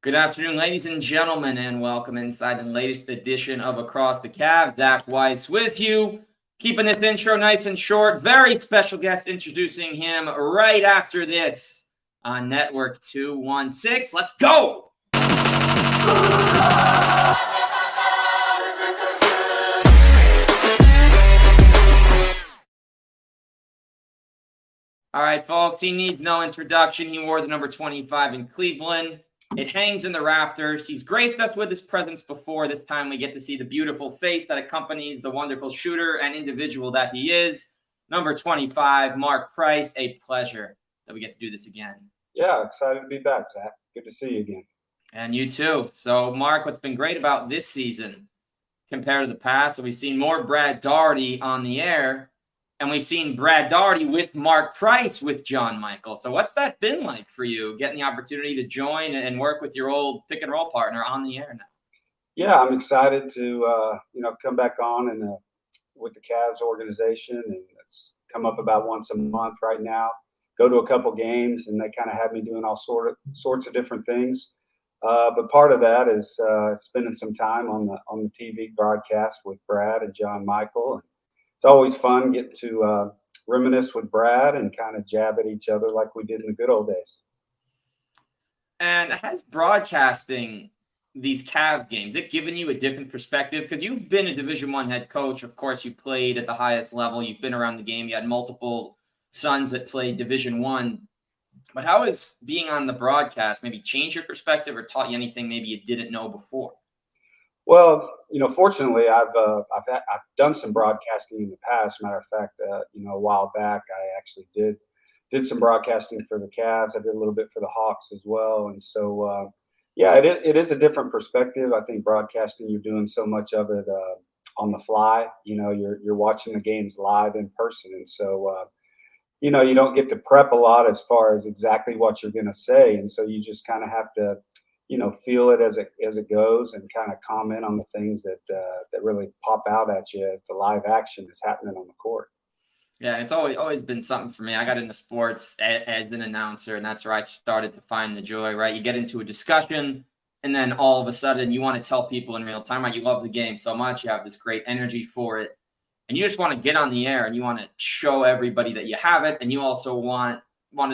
Good afternoon, ladies and gentlemen, and welcome inside the latest edition of Across the Cavs. Zach Weiss with you, keeping this intro nice and short. Very special guest introducing him right after this on Network 216. Let's go! All right, folks, he needs no introduction. He wore the number 25 in Cleveland. It hangs in the rafters. He's graced us with his presence before. This time we get to see the beautiful face that accompanies the wonderful shooter and individual that he is. Number 25, MAARKKKKKKK. A pleasure that we get to do this again. Yeah, excited to be back, Zach. Good to see you again. And you too. So, Mark, what's been great about this season compared to the past, so we've seen more Brad Daugherty on the air, and we've seen Brad Daugherty with Mark Price with John Michael. So what's that been like for you, getting the opportunity to join and work with your old pick and roll partner on the air now? Yeah, I'm excited to come back on and with the Cavs organization, and it's come up about once a month right now. Go to a couple games, and they kind of have me doing all sorts of different things. But part of that is spending some time on the TV broadcast with Brad and John Michael. And it's always fun getting to reminisce with Brad and kind of jab at each other like we did in the good old days. And has broadcasting these Cavs games, it given you a different perspective? Because you've been a Division I head coach. Of course, you played at the highest level. You've been around the game. You had multiple sons that played Division I. But how has being on the broadcast maybe changed your perspective or taught you anything maybe you didn't know before? Well, fortunately, I've done some broadcasting in the past. Matter of fact, a while back, I actually did some broadcasting for the Cavs. I did a little bit for the Hawks as well, and so yeah, it is a different perspective. I think broadcasting, you're doing so much of it on the fly. You're watching the games live in person, and so you don't get to prep a lot as far as exactly what you're going to say, and so you just kind of have to feel it as it goes and kind of comment on the things that really pop out at you as the live action is happening on the court. Yeah, it's always been something for me. I got into sports as an announcer, and that's where I started to find the joy, right? You get into a discussion, and then all of a sudden you want to tell people in real time, right? You love the game so much. You have this great energy for it, and you just want to get on the air, and you want to show everybody that you have it, and you also wanted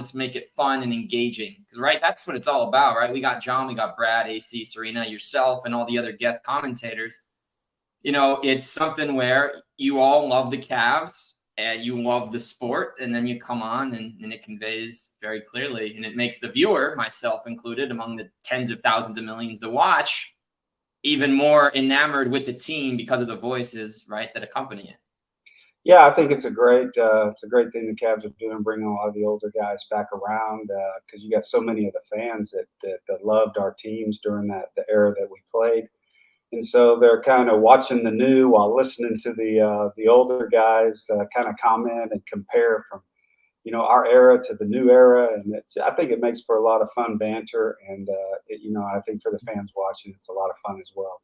to make it fun and engaging, right? That's what it's all about, right? We got John, we got Brad, AC, Serena, yourself, and all the other guest commentators. It's something where you all love the Cavs and you love the sport, and then you come on and it conveys very clearly, and it makes the viewer, myself included, among the tens of thousands of millions to watch, even more enamored with the team because of the voices, right, that accompany it. Yeah, I think it's a great thing the Cavs are doing, bringing a lot of the older guys back around because you got so many of the fans that loved our teams during the era that we played, and so they're kind of watching the new while listening to the older guys kind of comment and compare from our era to the new era, and I think it makes for a lot of fun banter, and I think for the fans watching, it's a lot of fun as well.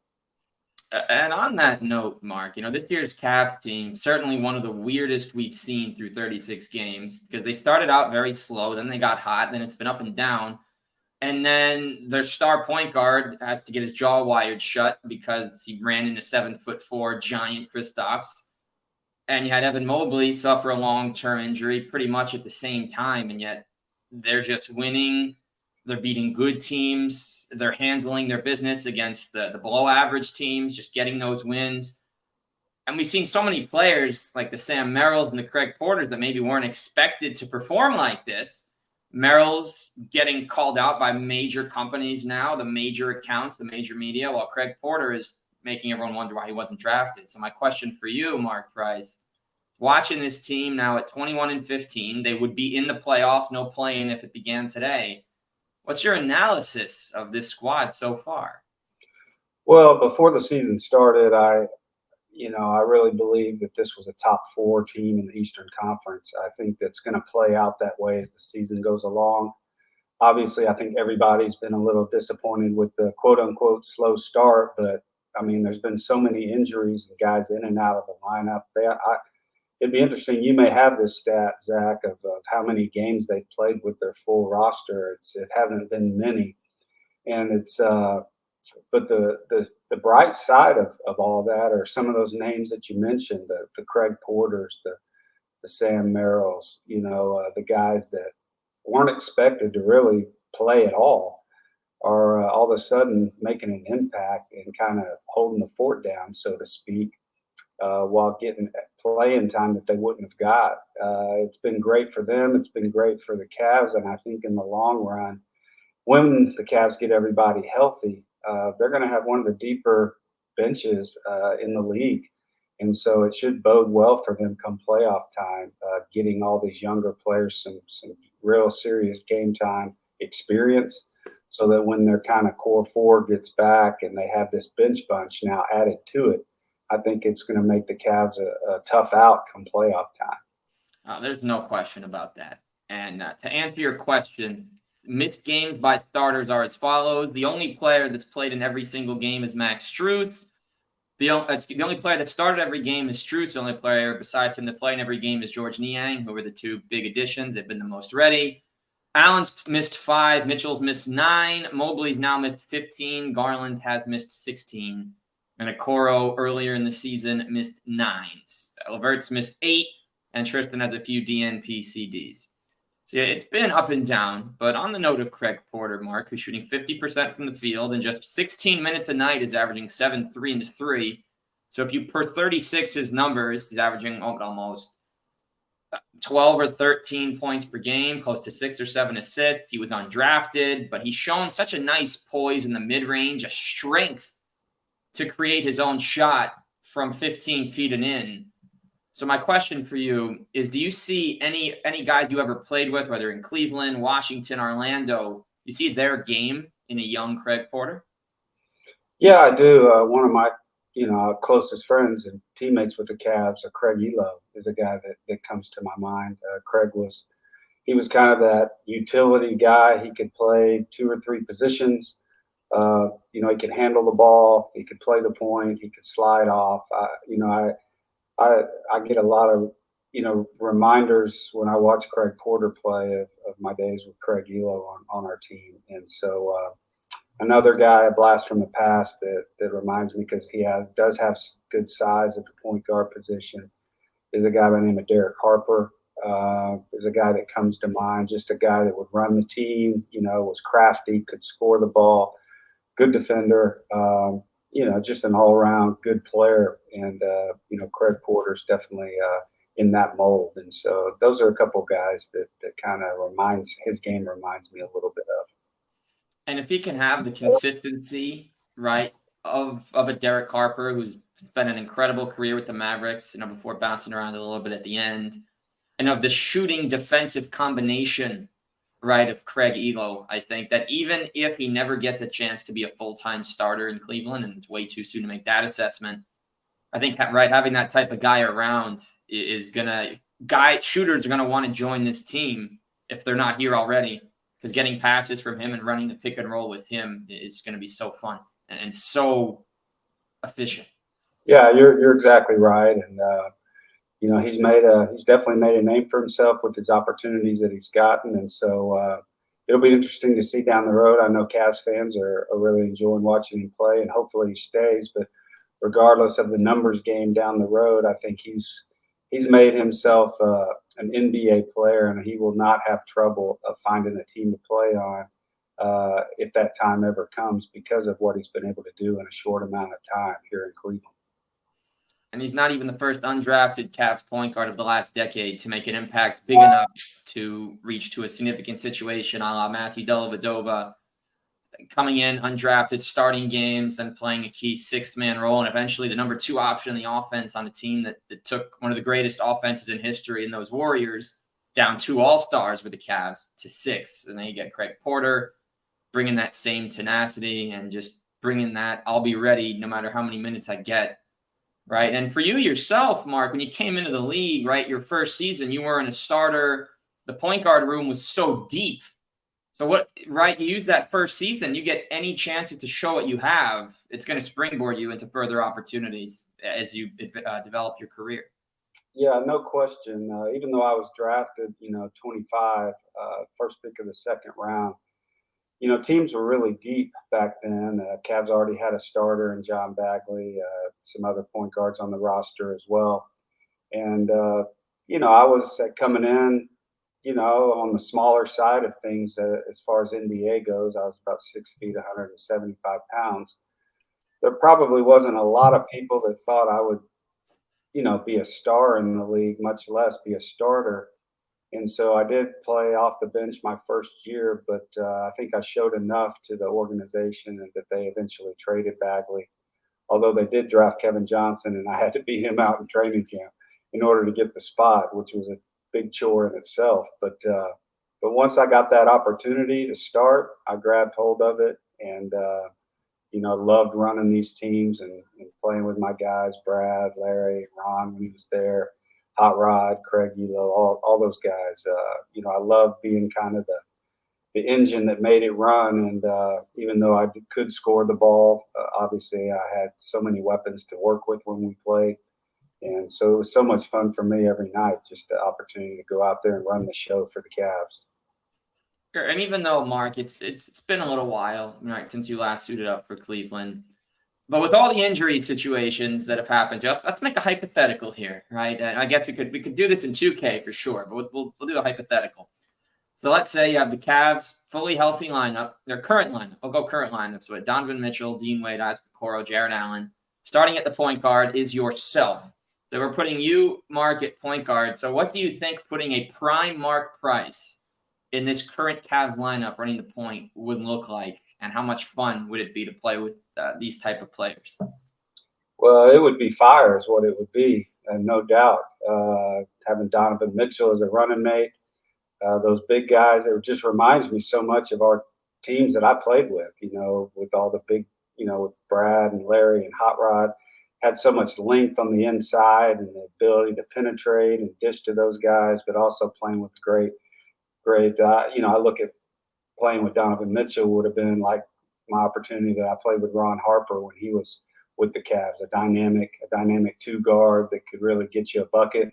And on that note, Mark, this year's Cavs team, certainly one of the weirdest we've seen through 36 games, because they started out very slow, then they got hot, then it's been up and down. And then their star point guard has to get his jaw wired shut because he ran into 7'4" giant Kristaps. And you had Evan Mobley suffer a long-term injury pretty much at the same time, and yet they're just winning. They're beating good teams. They're handling their business against the below average teams, just getting those wins. And we've seen so many players like the Sam Merrills and the Craig Porters that maybe weren't expected to perform like this. Merrill's getting called out by major companies now, the major accounts, the major media, while Craig Porter is making everyone wonder why he wasn't drafted. So my question for you, Mark Price, watching this team now at 21-15, they would be in the playoffs, no play-in if it began today. What's your analysis of this squad so far? Well, before the season started, I really believe that this was a top 4 team in the Eastern Conference. I think that's going to play out that way as the season goes along. Obviously, I think everybody's been a little disappointed with the quote-unquote slow start, but, I mean, there's been so many injuries and guys in and out of the lineup. It'd be interesting. You may have this stat, Zach, of how many games they've played with their full roster. It hasn't been many. And it's but the bright side of all that are some of those names that you mentioned, the Craig Porters, the Sam Merrills, the guys that weren't expected to really play at all are all of a sudden making an impact and kind of holding the fort down, so to speak, while getting playing time that they wouldn't have got. It's been great for them. It's been great for the Cavs, and I think in the long run, when the Cavs get everybody healthy, they're going to have one of the deeper benches in the league. And so it should bode well for them come playoff time, getting all these younger players some real serious game time experience, so that when their kind of core four gets back and they have this bench bunch now added to it, I think it's going to make the Cavs a tough out come playoff time. There's no question about that. And to answer your question, missed games by starters are as follows. The only player that's played in every single game is Max Strus. The only player that started every game is Strus. The only player besides him that played in every game is George Niang, who were the two big additions. They've been the most ready. Allen's missed 5. Mitchell's missed 9. Mobley's now missed 15. Garland has missed 16. And Okoro earlier in the season missed 9. LeVert's missed 8. And Tristan has a few DNP-CDs. So yeah, it's been up and down. But on the note of Craig Porter, Mark, who's shooting 50% from the field and just 16 minutes a night is averaging 7, 3, and 3. So if you per 36 his numbers, he's averaging almost 12 or 13 points per game, close to 6 or 7 assists. He was undrafted, but he's shown such a nice poise in the mid-range, a strength to create his own shot from 15 feet and in. So my question for you is, do you see any guys you ever played with, whether in Cleveland, Washington, Orlando, you see their game in a young Craig Porter? Yeah, I do. One of my closest friends and teammates with the Cavs, Craig Elo, is a guy that comes to my mind. Craig was kind of that utility guy. He could play 2 or 3 positions. He could handle the ball. He could play the point. He could slide off. I get a lot of reminders when I watch Craig Porter play of my days with Craig Elo on our team. And so another guy, a blast from the past that reminds me, because he does have good size at the point guard position, is a guy by the name of Derek Harper. Is a guy that comes to mind, just a guy that would run the team, was crafty, could score the ball, good defender, just an all-around good player. And, Craig Porter's definitely in that mold. And so those are a couple guys that kind of his game reminds me a little bit of. And if he can have the consistency, right, of a Derek Harper, who's spent an incredible career with the Mavericks, before bouncing around a little bit at the end, and of the shooting defensive combination, right, of Craig Elo, I think that even if he never gets a chance to be a full-time starter in Cleveland, and it's way too soon to make that assessment, I think, right, having that type of guy around is shooters are going to want to join this team if they're not here already, because getting passes from him and running the pick and roll with him is going to be so fun and so efficient. Yeah, you're exactly right. And, he's definitely made a name for himself with his opportunities that he's gotten. And so it'll be interesting to see down the road. I know Cavs fans are really enjoying watching him play, and hopefully he stays. But regardless of the numbers game down the road, I think he's made himself an NBA player, and he will not have trouble of finding a team to play on if that time ever comes, because of what he's been able to do in a short amount of time here in Cleveland. And he's not even the first undrafted Cavs point guard of the last decade to make an impact big enough to reach to a significant situation, a la Matthew Dellavedova, coming in undrafted, starting games, then playing a key sixth-man role, and eventually the number 2 option in the offense on a team that took one of the greatest offenses in history in those Warriors down 2 all-stars with the Cavs to 6. And then you get Craig Porter bringing that same tenacity and just bringing that, I'll be ready no matter how many minutes I get. Right. And for you yourself, Mark, when you came into the league, right, your first season, you weren't a starter. The point guard room was so deep. So you use that first season, you get any chances to show what you have, it's going to springboard you into further opportunities as you develop your career. Yeah, no question. Even though I was drafted, 25, first pick of the second round, teams were really deep back then. Cavs already had a starter in John Bagley, some other point guards on the roster as well. And, I was coming in, on the smaller side of things as far as NBA goes. I was about 6 feet, 175 pounds. There probably wasn't a lot of people that thought I would, be a star in the league, much less be a starter. And so I did play off the bench my first year, but I think I showed enough to the organization and that they eventually traded Bagley. Although they did draft Kevin Johnson, and I had to beat him out in training camp in order to get the spot, which was a big chore in itself. But once I got that opportunity to start, I grabbed hold of it, and loved running these teams and playing with my guys, Brad, Larry, Ron when he was there, Hot Rod, Craig Elo, all those guys. I loved being kind of the engine that made it run. And even though I could score the ball, obviously I had so many weapons to work with when we played. And so it was so much fun for me every night, just the opportunity to go out there and run the show for the Cavs. Sure. And even though, Mark, it's been a little while, right, since you last suited up for Cleveland, but with all the injury situations that have happened to us, let's make a hypothetical here, right? And I guess we could do this in 2K for sure, but we'll do a hypothetical. So let's say you have the Cavs fully healthy lineup, their current lineup. I'll go current lineup. So Donovan Mitchell, Dean Wade, Isaac Okoro, Jared Allen. Starting at the point guard is yourself. So we're putting you, Mark, at point guard. So what do you think putting a prime Mark Price in this current Cavs lineup running the point would look like? And how much fun would it be to play with these type of players? Well, it would be fire is what it would be, and no doubt. Having Donovan Mitchell as a running mate, those big guys, it just reminds me so much of our teams that I played with, with all the big, with Brad and Larry and Hot Rod, had so much length on the inside and the ability to penetrate and dish to those guys, but also playing with great, I look at playing with Donovan Mitchell would have been like my opportunity that I played with Ron Harper when he was with the Cavs, a dynamic two guard that could really get you a bucket.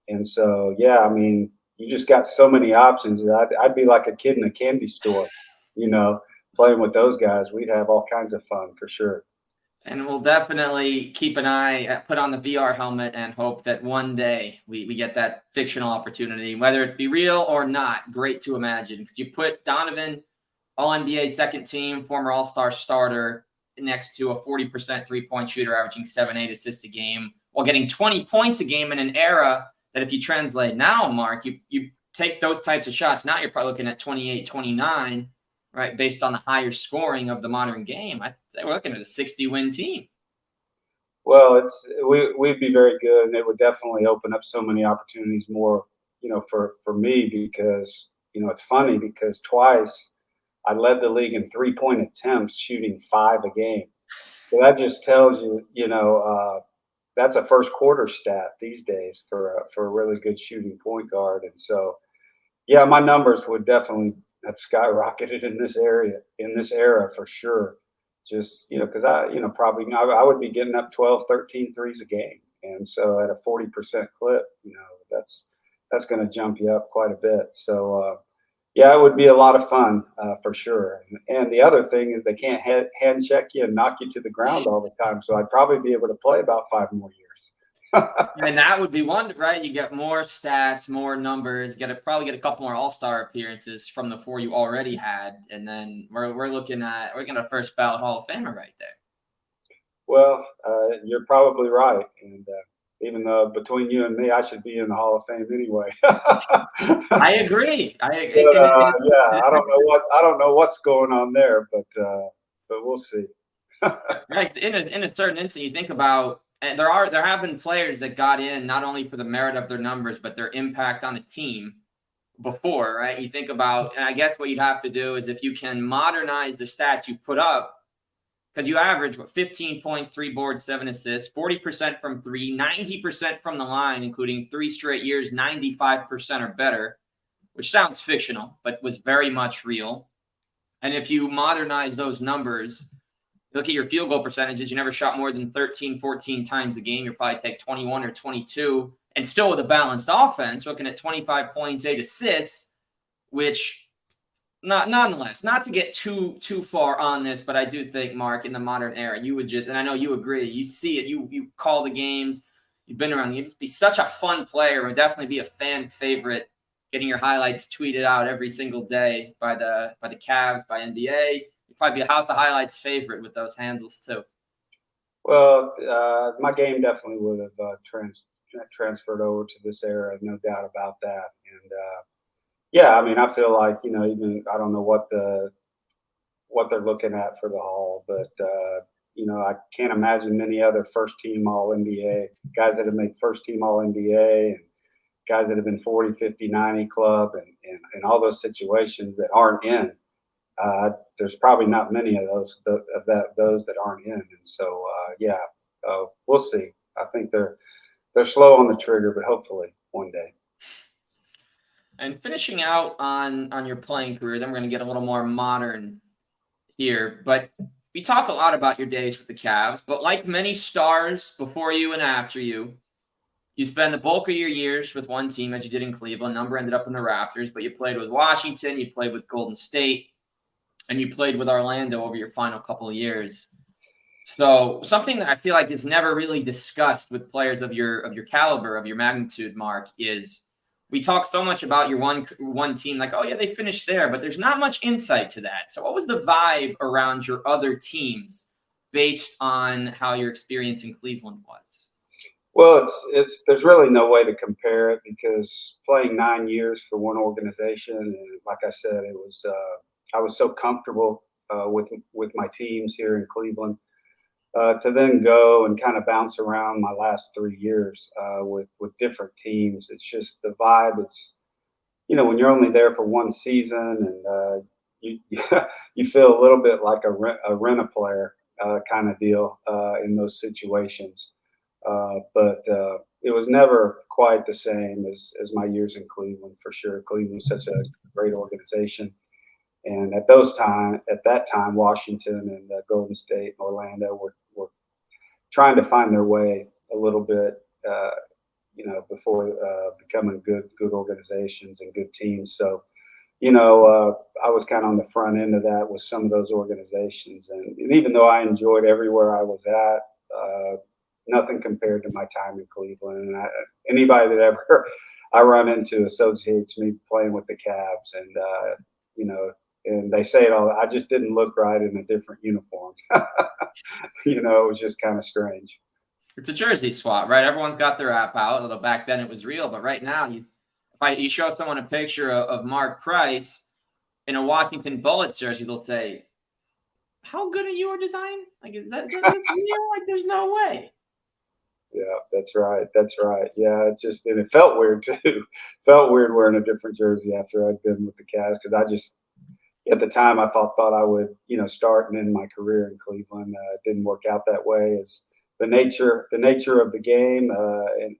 And so, yeah, I mean, you just got so many options. I'd be like a kid in a candy store, playing with those guys. We'd have all kinds of fun for sure. And we'll definitely keep an eye, put on the VR helmet, and hope that one day we get that fictional opportunity, whether it be real or not. Great to imagine, because you put Donovan, All-NBA second team, former All-Star starter, next to a 40% three-point shooter averaging 7-8 assists a game while getting 20 points a game in an era that, if you translate now, Mark, you take those types of shots, now you're probably looking at 28, 29, right, based on the higher scoring of the modern game. I'd say we're looking at a 60-win team. Well, we'd be very good, and it would definitely open up so many opportunities more, for me, because, it's funny because twice I led the league in 3-point attempts, shooting 5 a game. So that just tells you, that's a first quarter stat these days for a really good shooting point guard. And so, yeah, my numbers would definitely have skyrocketed in this era for sure. Just, because I would be getting up 12, 13 threes a game. And so at a 40% clip, that's going to jump you up quite a bit. So, yeah, it would be a lot of fun for sure. And the other thing is they can't hand check you and knock you to the ground all the time. So I'd probably be able to play about 5 more years. And that would be one, right? You get more stats, more numbers, probably get a couple more All-Star appearances from the 4 you already had. And then we're looking at a first ballot Hall of Famer right there. Well, you're probably right. And even though between you and me, I should be in the Hall of Fame anyway. I agree. But, yeah, I don't know what's going on there, but we'll see. Right. In a certain instant, you think about, and there have been players that got in not only for the merit of their numbers, but their impact on the team before, right? You think about, and I guess what you'd have to do is, if you can modernize the stats you put up, because you average 15 points, 3 boards, 7 assists, 40% from 3, 90% from the line, including 3 straight years, 95% or better, which sounds fictional, but was very much real. And if you modernize those numbers, look at your field goal percentages. You never shot more than 13, 14 times a game. You'll probably take 21 or 22, and still with a balanced offense, looking at 25 points, 8 assists, which nonetheless, not to get too far on this, but I do think, Mark, in the modern era, you would just, and I know you agree, you see it, you call the games, you've been around, you'd just be such a fun player, and definitely be a fan favorite, getting your highlights tweeted out every single day by the Cavs, by NBA. You'd probably be a House of Highlights favorite with those handles too. Well, my game definitely would have transferred over to this era, no doubt about that. And yeah, I mean, I feel like, even I don't know what they're looking at for the Hall, but I can't imagine many other first team All NBA guys that have made first team All NBA and guys that have been 40, 50, 90 club and all those situations that aren't in. There's probably not many of those that aren't in, and so yeah, we'll see. I think they're slow on the trigger, but hopefully one day. And finishing out on your playing career, then we're going to get a little more modern here. But we talk a lot about your days with the Cavs, but like many stars before you and after you, you spend the bulk of your years with one team, as you did in Cleveland. Number ended up in the rafters, but you played with Washington, you played with Golden State, and you played with Orlando over your final couple of years. So something that I feel like is never really discussed with players of your caliber, of your magnitude, Mark, is we talk so much about your one team, like, oh yeah, they finished there, but there's not much insight to that. So what was the vibe around your other teams based on how your experience in Cleveland was? Well, there's really no way to compare it because playing 9 years for one organization, and like I said, it was I was so comfortable with my teams here in Cleveland. To then go and kind of bounce around my last 3 years with different teams, it's just the vibe. It's when you're only there for one season, and you you feel a little bit like a rent-a-player kind of deal in those situations. But it was never quite the same as my years in Cleveland, for sure. Cleveland's such a great organization. And at that time, Washington and Golden State and Orlando were trying to find their way a little bit, before becoming good organizations and good teams. So, I was kind of on the front end of that with some of those organizations. And even though I enjoyed everywhere I was at, nothing compared to my time in Cleveland. And anybody that ever I run into associates me playing with the Cavs, and and they say it all. I just didn't look right in a different uniform. It was just kind of strange. It's a jersey swap, right? Everyone's got their app out, although back then it was real. But right now, you show someone a picture of Mark Price in a Washington Bullets jersey, they'll say, "How good are your design? Like, is that real? Like, there's no way." Yeah, that's right. That's right. Yeah, and it felt weird too. Felt weird wearing a different jersey after I'd been with the Cavs because at the time I thought I would, start and end my career in Cleveland. It didn't work out that way. As the nature of the game and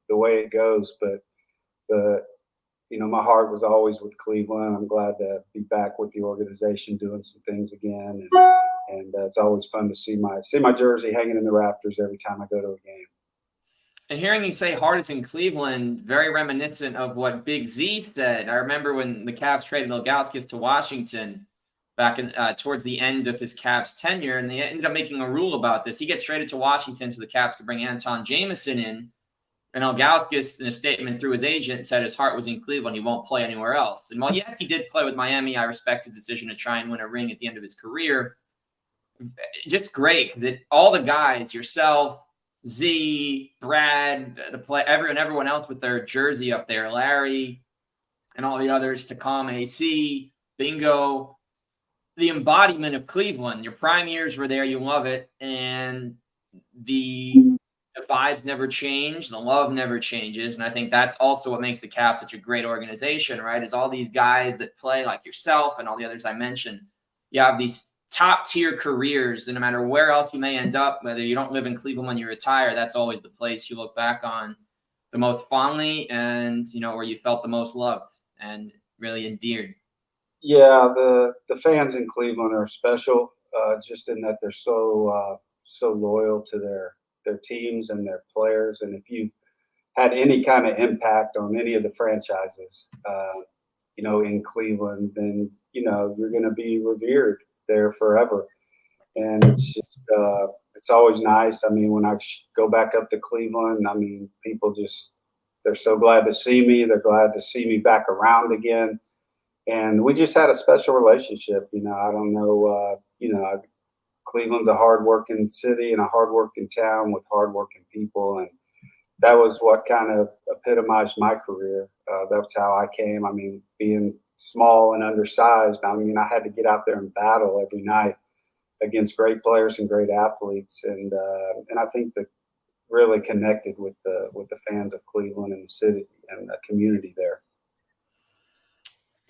the way it goes. But my heart was always with Cleveland. I'm glad to be back with the organization doing some things again. And it's always fun to see my jersey hanging in the rafters every time I go to a game. And hearing you say heart is in Cleveland, very reminiscent of what Big Z said. I remember when the Cavs traded Ilgauskas to Washington back in towards the end of his Cavs tenure, and they ended up making a rule about this. He gets traded to Washington so the Cavs could bring Anton Jamison in, and Ilgauskas, in a statement through his agent, said his heart was in Cleveland. He won't play anywhere else. And while, yes, he did play with Miami, I respect his decision to try and win a ring at the end of his career. Just great that all the guys, yourself, Z, Brad, everyone else with their jersey up there, Larry, and all the others, Tacom, AC, Bingo, the embodiment of Cleveland. Your prime years were there. You love it. And the vibes never change. The love never changes. And I think that's also what makes the Cavs such a great organization, right? Is all these guys that play like yourself and all the others I mentioned. You have these top tier careers, and no matter where else you may end up, whether you don't live in Cleveland when you retire, that's always the place you look back on the most fondly, and where you felt the most loved and really endeared. Yeah, the fans in Cleveland are special, just in that they're so loyal to their teams and their players. And if you had any kind of impact on any of the franchises, in Cleveland, then, you're going to be revered there forever. And it's always nice. I mean, when I go back up to Cleveland, I mean, people they're so glad to see me. They're glad to see me back around again. And we just had a special relationship. I don't know, Cleveland's a hardworking city and a hardworking town with hardworking people. And that was what kind of epitomized my career. That's how I came. I mean, being small and undersized, I mean, I had to get out there and battle every night against great players and great athletes. And I think that really connected with the fans of Cleveland and the city and the community there.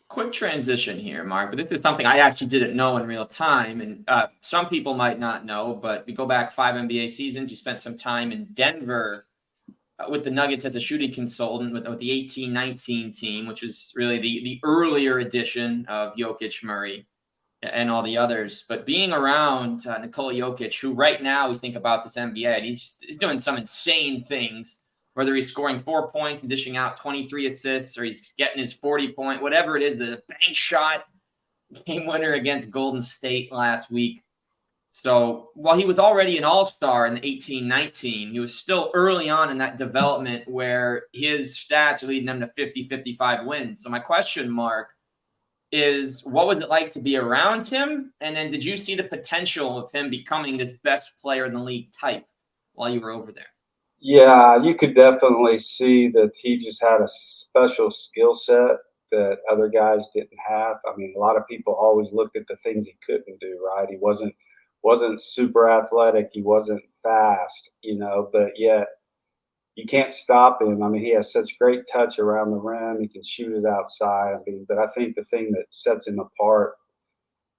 Quick transition here, Mark, but this is something I actually didn't know in real time. And some people might not know, but we go back 5 NBA seasons. You spent some time in Denver with the Nuggets as a shooting consultant with the 18-19 team, which was really the earlier edition of Jokic, Murray, and all the others. But being around Nikola Jokic, who right now we think about this NBA, he's doing some insane things, whether he's scoring 4 points and dishing out 23 assists, or he's getting his 40-point, whatever it is, the bank shot, game winner against Golden State last week. So while he was already an all-star in the 18-19, he was still early on in that development where his stats are leading them to 50, 55 wins. So my question, Mark, is what was it like to be around him? And then did you see the potential of him becoming this best player in the league type while you were over there? Yeah, you could definitely see that he just had a special skill set that other guys didn't have. I mean, a lot of people always looked at the things he couldn't do, right? He wasn't super athletic. He wasn't fast, but yet you can't stop him. I mean, he has such great touch around the rim. He can shoot it outside. I mean, but I think the thing that sets him apart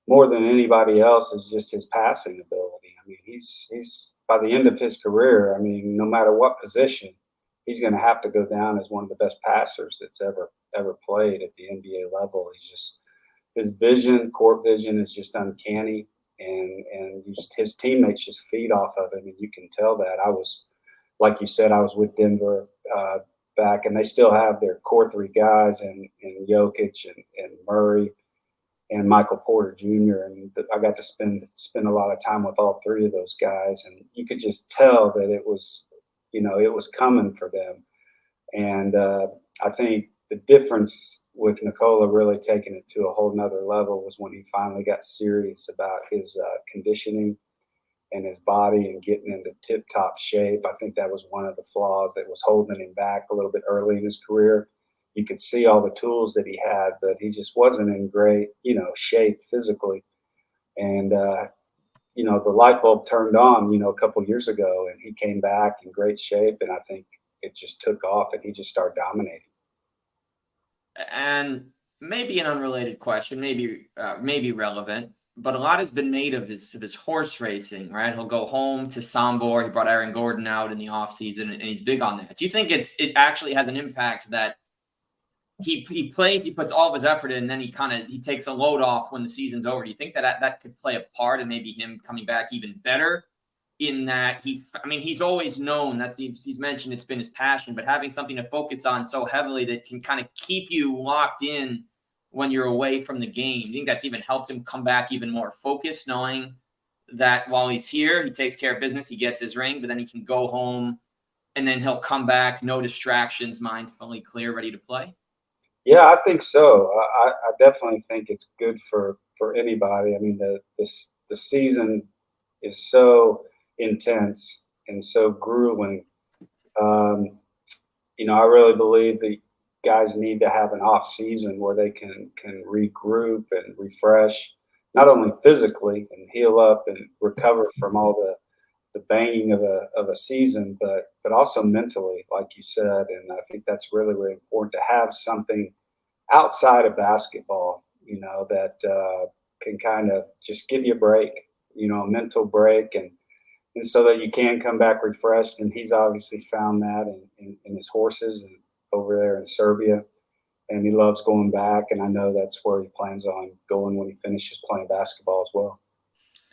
more than anybody else is just his passing ability. I mean, he's by the end of his career, I mean, no matter what position, he's going to have to go down as one of the best passers that's ever played at the NBA level. His vision, court vision, is just uncanny, and his teammates just feed off of him, and you can tell that. Like you said, I was with Denver back, and they still have their core three guys, and Jokic and Murray and Michael Porter Jr. And I got to spend a lot of time with all three of those guys, and you could just tell that it was coming for them. And I think the difference with Nikola really taking it to a whole nother level was when he finally got serious about his conditioning and his body and getting into tip-top shape. I think that was one of the flaws that was holding him back a little bit early in his career. You could see all the tools that he had, but he just wasn't in great, shape physically. And, the light bulb turned on, a couple of years ago, and he came back in great shape. And I think it just took off, and he just started dominating. And maybe an unrelated question, maybe relevant, but a lot has been made of his horse racing, right? He'll go home to Sombor. He brought Aaron Gordon out in the offseason, and he's big on that. Do you think it actually has an impact that he plays, he puts all of his effort in, and then he takes a load off when the season's over? Do you think that could play a part in maybe him coming back even better? In that he's always known, he's mentioned it's been his passion, but having something to focus on so heavily that can kind of keep you locked in when you're away from the game. Do you think that's even helped him come back even more focused, knowing that while he's here, he takes care of business, he gets his ring, but then he can go home and then he'll come back, no distractions, mind fully clear, ready to play? Yeah, I think so. I definitely think it's good for anybody. I mean, the season is so intense and so grueling. I really believe that guys need to have an off season where they can regroup and refresh, not only physically and heal up and recover from all the banging of a season, but also mentally, like you said. And I think that's really, really important to have something outside of basketball, that can kind of just give you a break, a mental break, and so that you can come back refreshed. And he's obviously found that in his horses and over there in Serbia, and he loves going back. And I know that's where he plans on going when he finishes playing basketball as well.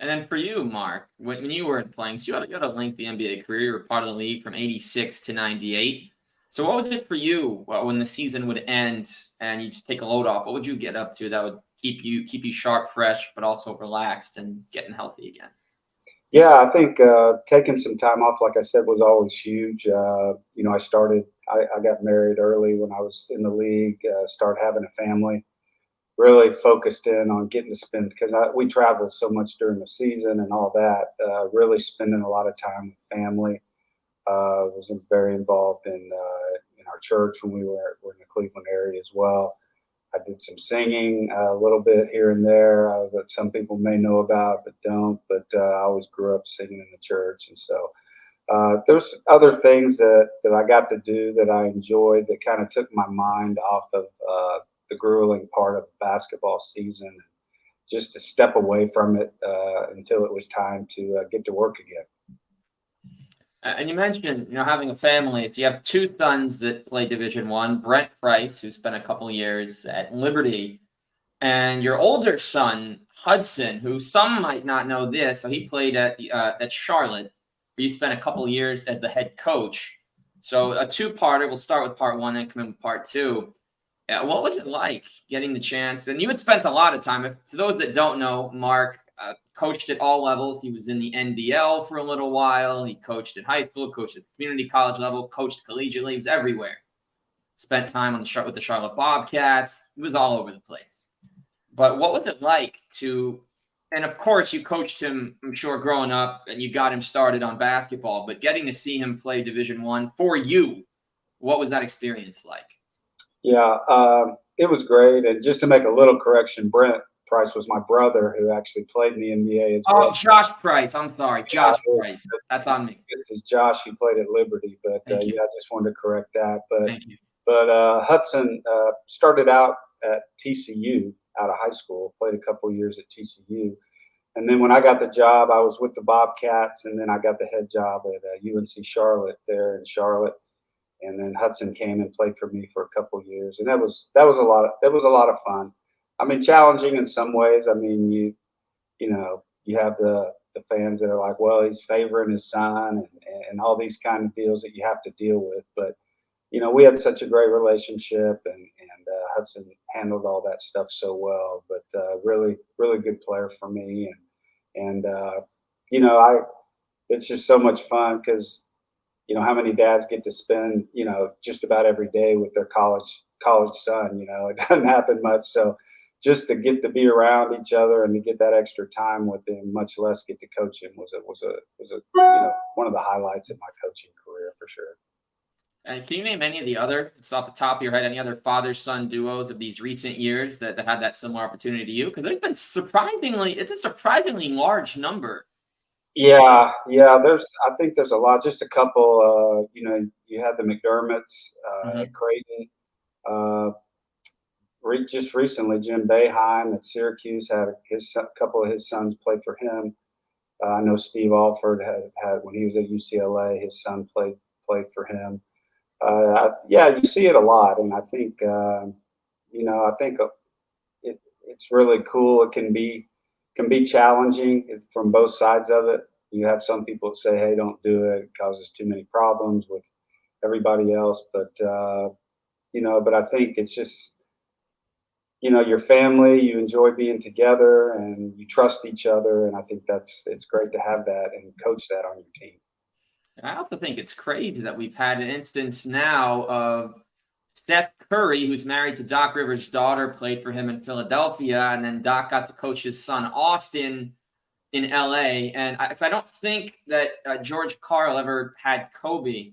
And then for you, Mark, when you weren't playing, so you had a lengthy NBA career. You were part of the league from 86 to 98. So what was it for you when the season would end and you just take a load off? What would you get up to that would keep you sharp, fresh, but also relaxed and getting healthy again? Yeah, I think taking some time off, like I said, was always huge. I got married early when I was in the league, started having a family, really focused in on getting to spend because we traveled so much during the season and all that. Really spending a lot of time with family. Was very involved in our church when were in the Cleveland area as well. I did some singing a little bit here and there that some people may know about but don't. But I always grew up singing in the church, and so there's other things that I got to do that I enjoyed that kind of took my mind off of the grueling part of the basketball season, just to step away from it until it was time to get to work again. And you mentioned, having a family. So you have two sons that play Division One. Brent Price, who spent a couple years at Liberty, and your older son Hudson, who some might not know this. So he played at Charlotte, where you spent a couple years as the head coach. So a two-parter. We'll start with part one, then come in with part two. What was it like getting the chance? And you had spent a lot of time. To those that don't know, Mark coached at all levels. He was in the NBL for a little while. He coached at high school, coached at the community college level, coached collegiately. He was everywhere. Spent time with the Charlotte Bobcats. He was all over the place. But what was it like to? And of course, you coached him, I'm sure, growing up, and you got him started on basketball. But getting to see him play Division One for you, what was that experience like? Yeah, it was great. And just to make a little correction, Brent Price was my brother who actually played in the NBA as well. Oh, Josh Price. I'm sorry, Josh Price. That's on me. This is Josh. He played at Liberty, but Thank you. yeah, I just wanted to correct that. Thank you. But Hudson started out at TCU out of high school, played a couple of years at TCU. And then when I got the job, I was with the Bobcats, and then I got the head job at UNC Charlotte there in Charlotte. And then Hudson came and played for me for a couple of years, and that was a lot of fun. I mean, challenging in some ways. I mean, you have the fans that are like, well, he's favoring his son, and all these kind of deals that you have to deal with. But we had such a great relationship, and Hudson handled all that stuff so well. But really, really good player for me, and I it's just so much fun because how many dads get to spend just about every day with their college son. It doesn't happen much, so just to get to be around each other and to get that extra time with him, much less get to coach him, was one of the highlights of my coaching career for sure. And can you name any of the other, it's off the top of your head, any other father-son duos of these recent years that had that similar opportunity to you? Because there's been it's a surprisingly large number. Yeah. I think there's a lot. Just a couple. You had the McDermotts at Creighton. Just recently, Jim Boeheim at Syracuse had a couple of his sons played for him. I know Steve Alford had when he was at UCLA, his son played for him. Yeah, you see it a lot, and I think it's really cool. It can be challenging from both sides of it. You have some people that say, "Hey, don't do it; it causes too many problems with everybody else." But but I think it's just your family. You enjoy being together, and you trust each other, and I think it's great to have that and coach that on your team. And I also think it's crazy that we've had an instance now of Seth Curry, who's married to Doc Rivers' daughter, played for him in Philadelphia, and then Doc got to coach his son Austin in LA. And I don't think that George Karl ever had Kobe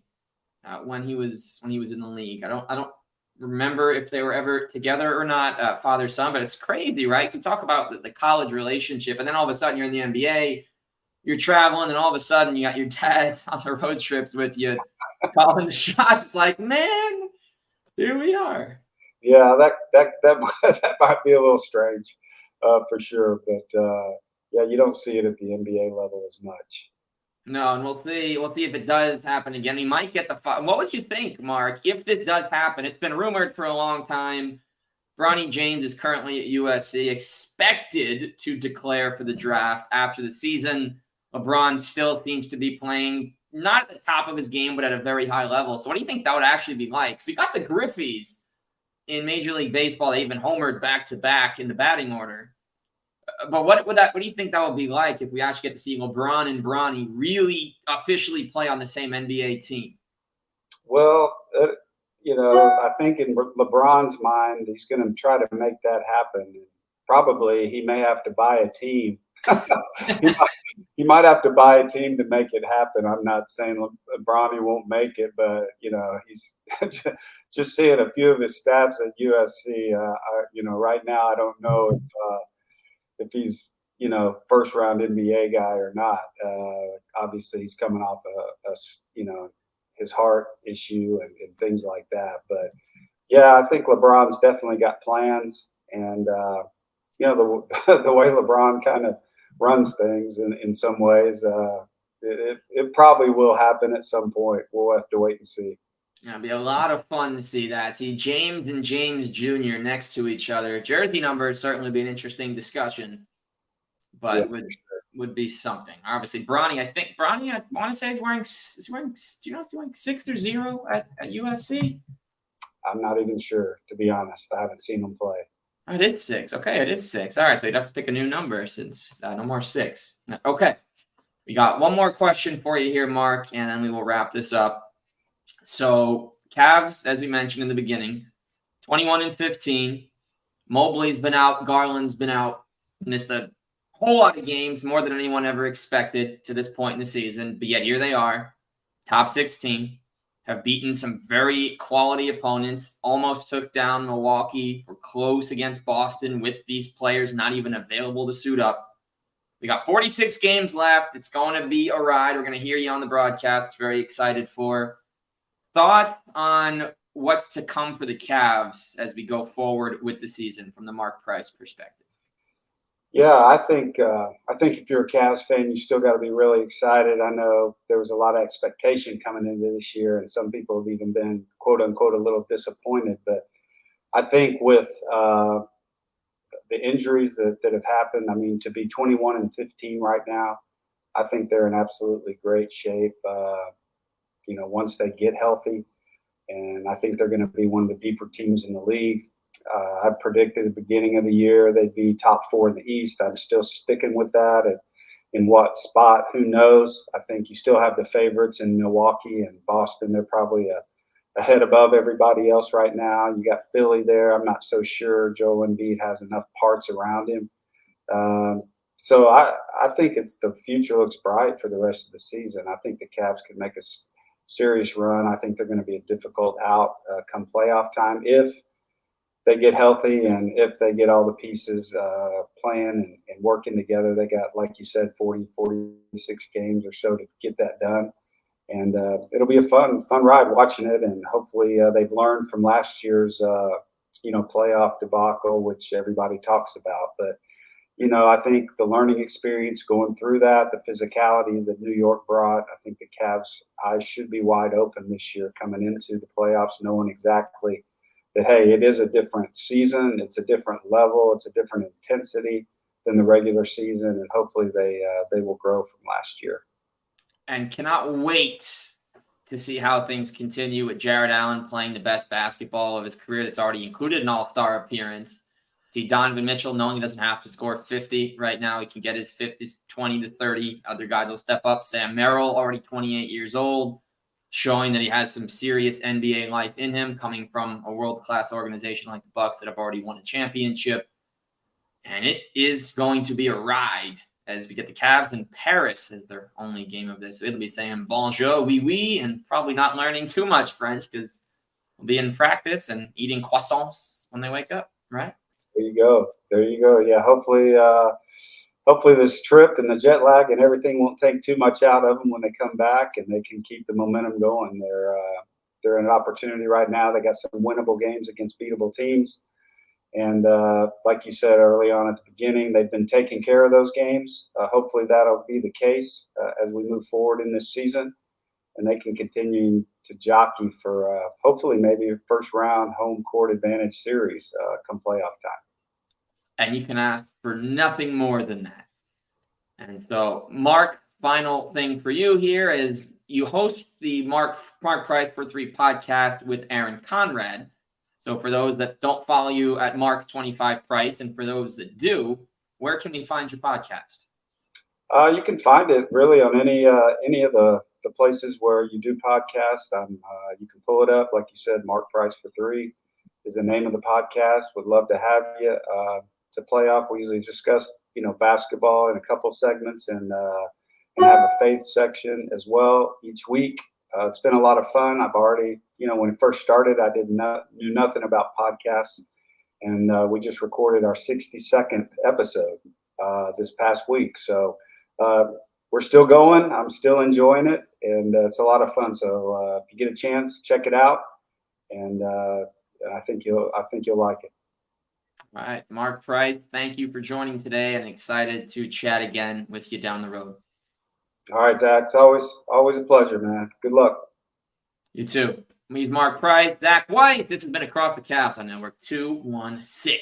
when he was in the league. I don't remember if they were ever together or not, father son. But it's crazy, right? So talk about the college relationship, and then all of a sudden you're in the NBA. You're traveling, and all of a sudden you got your dad on the road trips with you, calling the shots. It's like, man, here we are. Yeah, that might be a little strange, for sure. But yeah, you don't see it at the NBA level as much. No, and we'll see. We'll see if it does happen again. We might get the. What would you think, Mark, if this does happen? It's been rumored for a long time. Bronny James is currently at USC, expected to declare for the draft after the season. LeBron still seems to be playing not at the top of his game, but at a very high level. So what do you think that would actually be like? So we got the Griffies in Major League Baseball. They even homered back-to-back in the batting order. But what do you think that would be like if we actually get to see LeBron and Bronny really officially play on the same NBA team? Well, I think in LeBron's mind, he's going to try to make that happen. Probably he may have to buy a team. he might have to buy a team to make it happen. I'm not saying Bronny won't make it, but he's just seeing a few of his stats at USC. Right now I don't know if he's first round NBA guy or not. Obviously, he's coming off his heart issue and things like that. But yeah, I think LeBron's definitely got plans, and the way LeBron kind of runs things in some ways, it probably will happen at some point. We'll have to wait and see. It'll be a lot of fun to see that. See James and James Jr. next to each other. Jersey numbers certainly be an interesting discussion, but would be something. Obviously, Bronny, I want to say he's wearing, do you know if he's wearing 6 or 0 at USC? I'm not even sure, to be honest. I haven't seen him play. Oh, it is 6. Okay, it is 6. All right, so you'd have to pick a new number since no more 6. Okay, we got one more question for you here, Mark, and then we will wrap this up. So, Cavs, as we mentioned in the beginning, 21-15. Mobley's been out. Garland's been out. Missed a whole lot of games, more than anyone ever expected to this point in the season. But yet here they are, top 16, have beaten some very quality opponents, almost took down Milwaukee, were close against Boston with these players not even available to suit up. We got 46 games left. It's going to be a ride. We're going to hear you on the broadcast. Very excited for thoughts on what's to come for the Cavs as we go forward with the season from the Mark Price perspective. Yeah, I think if you're a Cavs fan, you still got to be really excited. I know there was a lot of expectation coming into this year, and some people have even been, quote unquote, a little disappointed. But I think with the injuries that have happened, I mean, to be 21-15 right now, I think they're in absolutely great shape. Once they get healthy, and I think they're going to be one of the deeper teams in the league. I predicted at the beginning of the year they'd be top 4 in the East. I'm still sticking with that. And in what spot, who knows? I think you still have the favorites in Milwaukee and Boston. They're probably a head above everybody else right now. You got Philly there. I'm not so sure Joel Embiid has enough parts around him. So I think the future looks bright for the rest of the season. I think the Cavs could make a serious run. I think they're going to be a difficult out come playoff time if they get healthy and if they get all the pieces playing and working together. They got, like you said, 46 games or so to get that done. And it'll be a fun ride watching it. And hopefully they've learned from last year's, playoff debacle, which everybody talks about. But, I think the learning experience going through that, the physicality that New York brought, I think the Cavs' eyes should be wide open this year coming into the playoffs, knowing exactly that, hey, it is a different season. It's a different level. It's a different intensity than the regular season. And hopefully they will grow from last year. And cannot wait to see how things continue with Jared Allen playing the best basketball of his career. That's already included an all-star appearance. See Donovan Mitchell knowing he doesn't have to score 50 right now. He can get his 50s 20 to 30. Other guys will step up. Sam Merrill, already 28 years old, showing that he has some serious NBA life in him, coming from a world-class organization like the Bucks that have already won a championship. And it is going to be a ride as we get the Cavs in Paris as their only game of this. It'll be saying bonjour, oui, oui, and probably not learning too much French because we'll be in practice and eating croissants when they wake up, right? There you go. Yeah, hopefully this trip and the jet lag and everything won't take too much out of them when they come back, and they can keep the momentum going. They're in an opportunity right now. They got some winnable games against beatable teams. And like you said early on at the beginning, they've been taking care of those games. Hopefully that'll be the case as we move forward in this season, and they can continue to jockey for hopefully maybe a first-round home court advantage series come playoff time. And you can ask for nothing more than that. And so, Mark, final thing for you here is you host the Mark Price for 3 podcast with Aaron Conrad. So for those that don't follow you at Mark25 Price, and for those that do, where can we find your podcast? You can find it really on any of the places where you do podcasts. You can pull it up, like you said. Mark Price for 3 is the name of the podcast. Would love to have you to play off. We usually discuss, basketball in a couple segments, and have a faith section as well each week. It's been a lot of fun. I've already, when it first started, I knew nothing about podcasts, and we just recorded our 62nd episode this past week. So we're still going. I'm still enjoying it, and it's a lot of fun. So if you get a chance, check it out, and I think you'll like it. All right, Mark Price, thank you for joining today, and excited to chat again with you down the road. All right, Zach. It's always a pleasure, man. Good luck. You too. He's Mark Price, Zach Weiss. This has been Across the Cavs on Network 216.